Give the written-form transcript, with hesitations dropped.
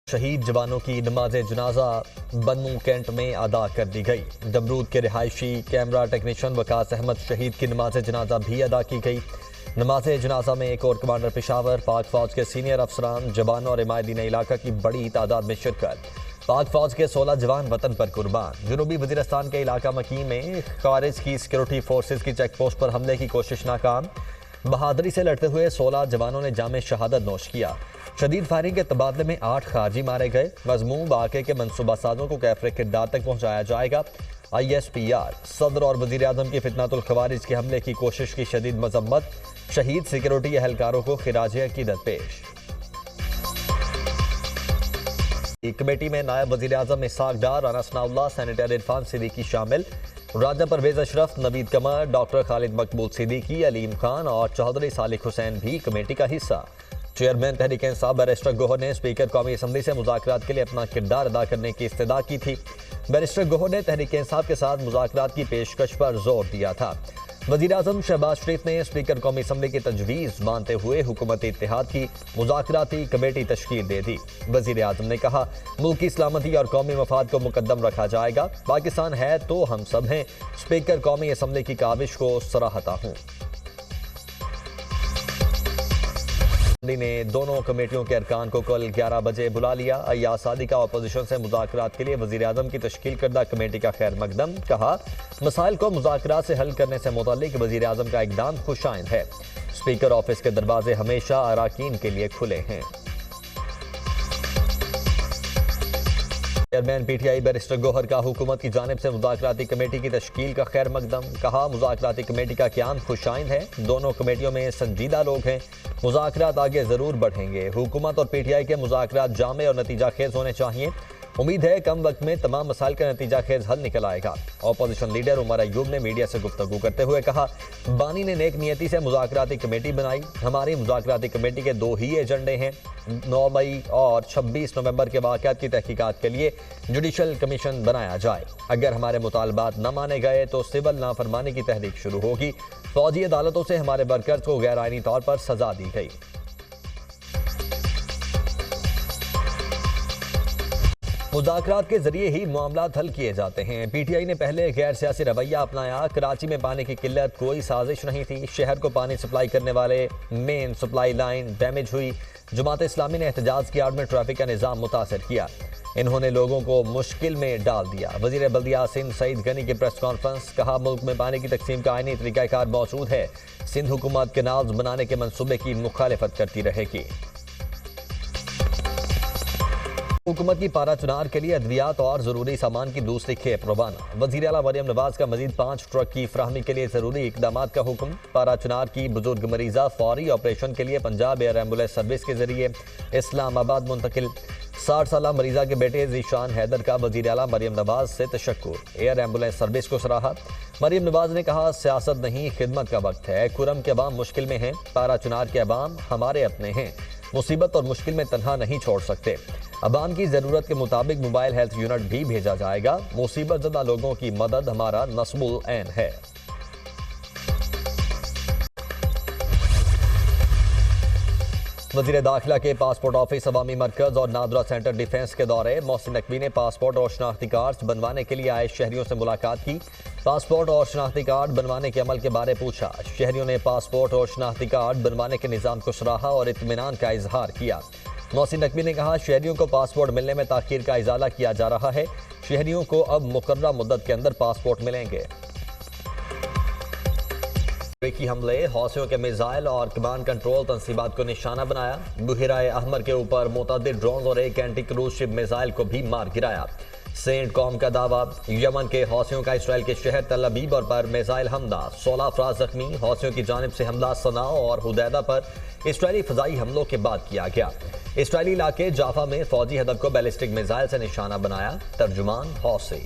शहीद जवानों की नमाज जनाजा बन्नू कैंट में अदा कर दी गई। दमरूद के रिहायशी कैमरा टेक्नीशियन वकास अहमद शहीद की नमाज जनाजा भी अदा की गई। नमाज जनाजा में एक और कमांडर पेशावर, पाक फौज के सीनियर अफसरान, जवानों और इमादीन इलाका की बड़ी तादाद में शिरकत। पाक फौज के 16 जवान वतन पर कुर्बान। जनूबी वजीरस्तान के इलाका मकी में खारिज की सिक्योरिटी फोर्सेज की चेक पोस्ट पर हमले की कोशिश नाकाम। बहादुरी से लड़ते हुए 16 जवानों ने जामे शहादत नोश किया। शदीद फायरिंग के तबादले में 8 खारजी मारे गए। मजमून वाक़े के मनसूबा साजों को कैफरे किरदार तक पहुंचाया जाएगा। ISPR सदर और वजीर आजम की फितनातुल खवारिज के हमले की कोशिश की शदीद मजम्मत। शहीद सिक्योरिटी एहलकारों को खिराज अकीदत पेश। कमेटी में नायब वजीर आजम इसाक डार, राना सनाउल्लाह, सेनेटर इरफान सिद्दीकी शामिल। राजा परवेज अशरफ, नवीद कमर, डॉक्टर खालिद मकबूल सिद्दीकी, अलीम खान और चौधरी सालिक हुसैन भी कमेटी का हिस्सा। चेयरमैन तहरीक इंसाफ बैरिस्टर गोहर ने स्पीकर कौमी असम्बली से मुज़ाकरात के लिए अपना किरदार अदा करने की इस्तदा की थी। बैरिस्टर गोहर ने तहरीक इंसाफ के साथ मुज़ाकरात की पेशकश पर जोर दिया था। वज़ीर आज़म शहबाज शरीफ ने स्पीकर कौमी असम्बली की तजवीज़ मानते हुए हुकूमत इत्तेहाद की मुज़ाकराती कमेटी तश्कील दे दी। वज़ीर आज़म ने कहा, मुल्क की सलामती और कौमी मफाद को मुकद्दम रखा जाएगा। पाकिस्तान है तो हम सब हैं। स्पीकर कौमी असम्बली की काविश को सराहता हूँ। ने दोनों कमेटियों के अरकान को कल 11 बजे बुला लिया। अय्याज सादी का अपोजिशन से मुज़ाकरात के लिए वज़ीर आज़म की तश्कील करदा कमेटी का खैर मकदम। कहा, मसाइल को मुज़ाकरात से हल करने से मुताल्लिक वज़ीर आज़म का इक़दाम खुशाइंद है। स्पीकर ऑफिस के दरवाजे हमेशा अराकीन के लिए खुले हैं। चेयरमैन PTI बैरिस्टर गोहर का हुकूमत की जानिब से मुज़ाकराती कमेटी की तश्कील का खैर मकदम। कहा, मुज़ाकराती कमेटी का क़याम खुशाइंद है। दोनों कमेटियों में संजीदा लोग हैं। मुज़ाकरात आगे ज़रूर बढ़ेंगे। हुकूमत और PTI के मुज़ाकरात जामे और नतीजा खेज होने चाहिए। उम्मीद है कम वक्त में तमाम मसाइल का नतीजा खेज हल निकल आएगा। अपोजिशन लीडर उमर अयूब ने मीडिया से गुफ्तगू करते हुए कहा, बानी ने नेक नियति से मुज़ाकराती कमेटी बनाई। हमारी मुज़ाकराती कमेटी के 2 ही एजेंडे हैं। 9 मई और 26 नवंबर के वाक़यात की तहकीकात के लिए जुडिशल कमीशन बनाया जाए। अगर हमारे मुतालबात न माने गए तो सिविल नाफरमानी की तहरीक शुरू होगी। फौजी अदालतों से हमारे वर्कर्स को गैर आइनी तौर पर सजा दी गई। मुज़ाकरात के जरिए ही मामलात हल किए जाते हैं। PTI ने पहले गैर सियासी रवैया अपनाया। कराची में पानी की किल्लत कोई साजिश नहीं थी। शहर को पानी सप्लाई करने वाले मेन सप्लाई लाइन डैमेज हुई। जमात इस्लामी ने एहतजाज की आड़ में ट्रैफिक का निज़ाम मुतासर किया। इन्होंने लोगों को मुश्किल में डाल दिया। वज़ीर बल्दिया सिंध सईद गनी की प्रेस कॉन्फ्रेंस। कहा, मुल्क में पानी की तकसीम का आईनी तरीक़ाकार मौजूद है। सिंध हुकूमत कैनाल्स बनाने के मनसूबे की मुखालिफत करती रहेगी। हुकूमत की पारा चुनार के लिए अद्वियात और ज़रूरी सामान की दूसरी खेप रवाना। वज़ीर आला मरियम नवाज का मजीद 5 ट्रक की फराहमी के लिए ज़रूरी इक़दामात का हुक्म। पारा चुनार की बुजुर्ग मरीज़ा फौरी ऑपरेशन के लिए पंजाब एयर एम्बुलेंस सर्विस के जरिए इस्लामाबाद मुंतकिल। 60 साल मरीज़ा के बेटे ज़ीशान हैदर का वज़ीर आला मरियम नवाज से तशक्कुर। एयर एम्बुलेंस सर्विस को सराहा। मरियम नवाज ने कहा, सियासत नहीं खिदमत का वक्त है। खुरम के अवाम मुश्किल में हैं। पारा चुनार के अवाम हमारे अपने हैं। मुसीबत और मुश्किल में तन्हा नहीं छोड़ सकते। अवाम की ज़रूरत के मुताबिक मोबाइल हेल्थ यूनिट भी भेजा जाएगा। मुसीबत ज़दा लोगों की मदद हमारा नस्बुल ऐन है। वज़ीर दाखिला के पासपोर्ट ऑफिस, अवामी मरकज़ और नादरा सेंटर डिफेंस के दौरे। मोहसिन नकवी ने पासपोर्ट और शनाख्ती कार्ड बनवाने के लिए आए शहरियों से मुलाकात की। पासपोर्ट और शनाख्ती कार्ड बनवाने के अमल के बारे पूछा। शहरियों ने पासपोर्ट और शनाख्ती कार्ड बनवाने के निज़ाम को सराहा और इत्मीनान का इजहार किया। मोहसिन नकवी ने कहा, शहरियों को पासपोर्ट मिलने में ताख़ीर का इजाला किया जा रहा है। शहरियों को अब मुकर्रर मुद्दत के अंदर पासपोर्ट मिलेंगे। अमेरिकी हमले, हौसियों के मिसाइल और कमांड कंट्रोल तंसीबात को निशाना बनाया। बुहिराए अहमर के ऊपर मुतअद्दिद ड्रोन और एक एंटी क्रूज शिप मिसाइल को भी मार गिराया। सेंट कॉम का दावा, यमन के हौसियों का इसराइल के शहर तल अबीब पर मिसाइल हमला। 16 अफराद जख्मी। हौसियों की जानिब से हमला सना और हुदैदा पर इसराइली फजाई हमलों के बाद किया गया। इसराइली इलाके जाफा में फौजी हदफ को बैलिस्टिक मिसाइल से निशाना बनाया। तर्जुमान हौसी।